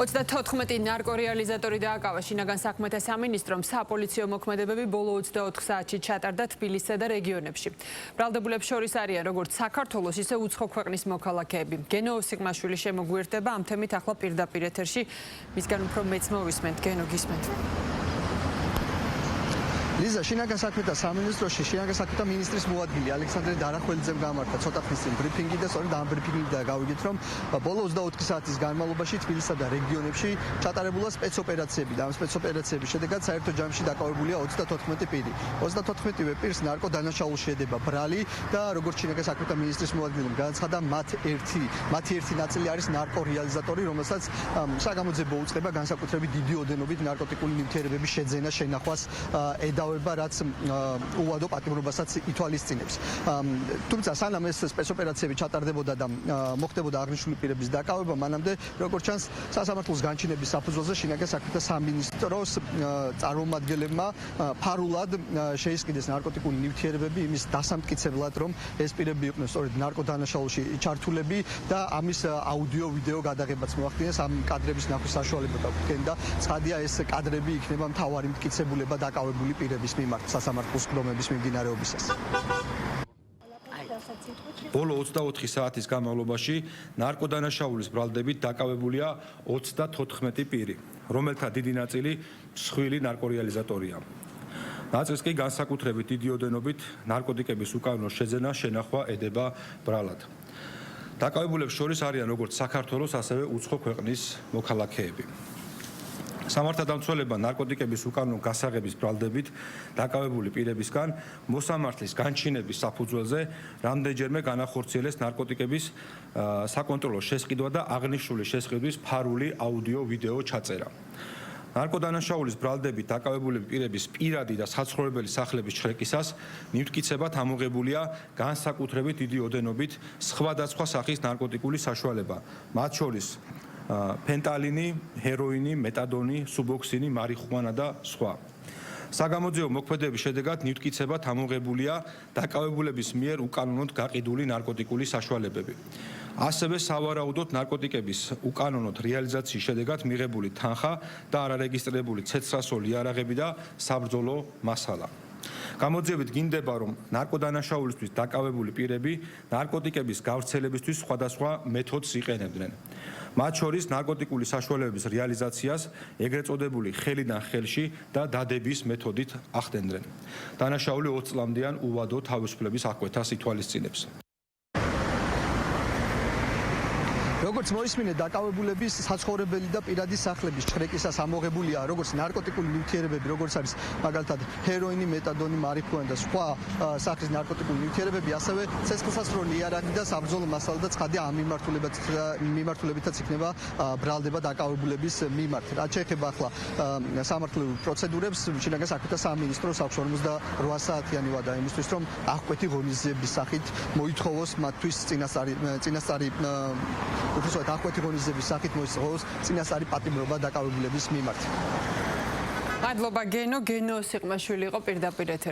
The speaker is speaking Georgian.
34 ნარკორეალიზატორი დააკავა შინაგან საქმეთა სამინისტრომ. საპოლიციო მოქმედებები ბოლო 24 საათში ჩატარდა თბილისსა და რეგიონებში. ბრალდებულებს შორის არიან როგორც საქართველოს, ისე უცხო ქვეყნის მოქალაქეები. გენო სიღმაშვილი შემოგვიერთდება ამ თემით ახლა პირდაპირ ეთერში. მისგან უფრო მეც მოვისმენთ. გენო, გისმენთ. ლიზა, შინაგან საქმეთა სამინისტროში შინაგან საქმეთა მინისტრის მოადგილე ალექსანდრე დარახველიძემ გამართა ცოტა ხნის წინ ბრიფინგი და სწორედ ამ ბრიფინგიდან გავიგეთ, რომ ბოლო 24 საათის განმავლობაში თბილისსა და რეგიონებში ჩატარებულა სპეცოპერაციები და ამ სპეცოპერაციების შედეგად საერთო ჯამში დაკავებულია 34 პირი. 34-ვე პირს ნარკოდანაშაულში ედება ბრალი და როგორც შინაგან საქმეთა მინისტრის მოადგილემ განაცხადა, მათი ერთი ნაწილი არის ნარკორეალიზატორი, რომელსაც საგამოძიებო უწყება განსაკუთრებით დიდი ოდენობით ნარკოტიკული ნივთიერებების შეძენა შენახვას ედავება, რაც უვადო პატიმრობასაც ითვალისწინებს. თუმცა სანამ ეს სპეცოპერაციები ჩატარდებოდა და მოხდებოდა აღნიშნული პირების დაკავება, მანამდე როგორც ჩანს სასამართლოს განჩინების საფუძველზე შინაგან საქმეთა სამინისტროს წარმომადგენლებმა ფარულად შეისყიდეს ნარკოტიკული ნივთიერებები იმის დასამტკიცებლად, რომ ეს პირები იყვნენ სწორედ ნარკოდანაშაულში ჩართულები და ამის აუდიო-ვიდეო გადაღებაც მოახდინეს. ამ კადრების ნახვის საშუალება გაგვქენ და ცხადია, ეს კადრები იქნება მთავარი მტკიცებულება დაკავებული პირების მიმართ სასამართლოს სხდომების მიმდინარეობისას. ბოლო 24 საათის განმავლობაში ნარკოდანაშაულის ბრალდებით დაკავებულია 34 პირი, რომელთა დიდი ნაწილი მსხვილი ნარკორეალიზატორია. ნაწილს კი განსაკუთრებით დიდი ოდენობით ნარკოტიკების უკანონო შეძენა შენახვა ედება ბრალად. დაკავებულებს შორის არიან როგორც საქართველოს, ასევე უცხო ქვეყნის მოქალაქეები. სამართალდამცველებმა ნარკოტიკების უკანონო გასაღების ბრალდებით დაკავებული პირებისგან მოსამართლის განჩინების საფუძველზე რამდენჯერმე განახორციელეს ნარკოტიკების საკონტროლო შესყიდვა და აღნიშნული შესყიდვის ფარული აუდიო-ვიდეო ჩაწერა. ნარკოდანაშაულის ბრალდებით დაკავებული პირების პირადი და საცხოვრებელი სახლების ჩხრეკისას ნივთკიცებად ამოღებულია განსაკუთრებით დიდი ოდენობით სხვადასხვა სახის ნარკოტიკული საშუალება, მათ შორის ფენტალინი, ჰეროინი, მეტადონი, სუბოქსინი, მარიხუანა და სხვა. საგამოძიებო მოქმედების შედეგად ნივთკიცებად ამოღებულია დაკავებულების მიერ უკანონოდ გაყიდული ნარკოტიკული საშუალებები. ასევე სავარაუდოდ ნარკოტიკების უკანონოდ რეალიზაციის შედეგად მიღებული თანხა და არარეგისტრირებული ცეცხლსასროლი იარაღები და საბრძოლო მასალა. გამოძიებით გინდება, რომ ნარკოდანაშაულისთვის დაკავებული პირები ნარკოტიკების გავრცელებისთვის სხვადასხვა მეთოდს იყენებდნენ. მათ შორის ნარკოტიკული საშუალებების რეალიზაციას ეგრეთ წოდებული ხელიდან ხელში და დადების მეთოდით ახდენდნენ. დანაშაული 20 წლამდიან უვადო თავისუფლების აღკვეთას ითვალისწინებს. როგორც მოისმინეთ, დაკავებულების საცხოვრებელი და პირადი სახლების ჩხრეკისას ამოღებულია როგორც ნარკოტიკული ნივთიერებები, როგორც არის მაგალითად ჰეროინი, მეტადონი, მარიხუანა და სხვა სახის ნარკოტიკული ნივთიერებები, ასევე ცეცხლსასროლი იარაღი და საბრძოლო მასალა და ცხადია ამ მიმართულებითაც იქნება ბრალდება დაკავებულების მიმართ. რაც შეეხება ახლა სამართლებრივ პროცედურებს, შინაგან საქმეთა სამინისტროს აქვს 48 საათიანი ვადა იმისთვის, რომ აღკვეთი ღონისძიების სახით მოითხოვოს მათთვის წინასწარი უბრალოდ აღკვეთი ღონისძიების სახით მოისწროს წინასწარი პატიმრობა დაკავებულების მიმართ. მადლობა გენო სიღმაშვილი იყო პირდაპირ ეთერში.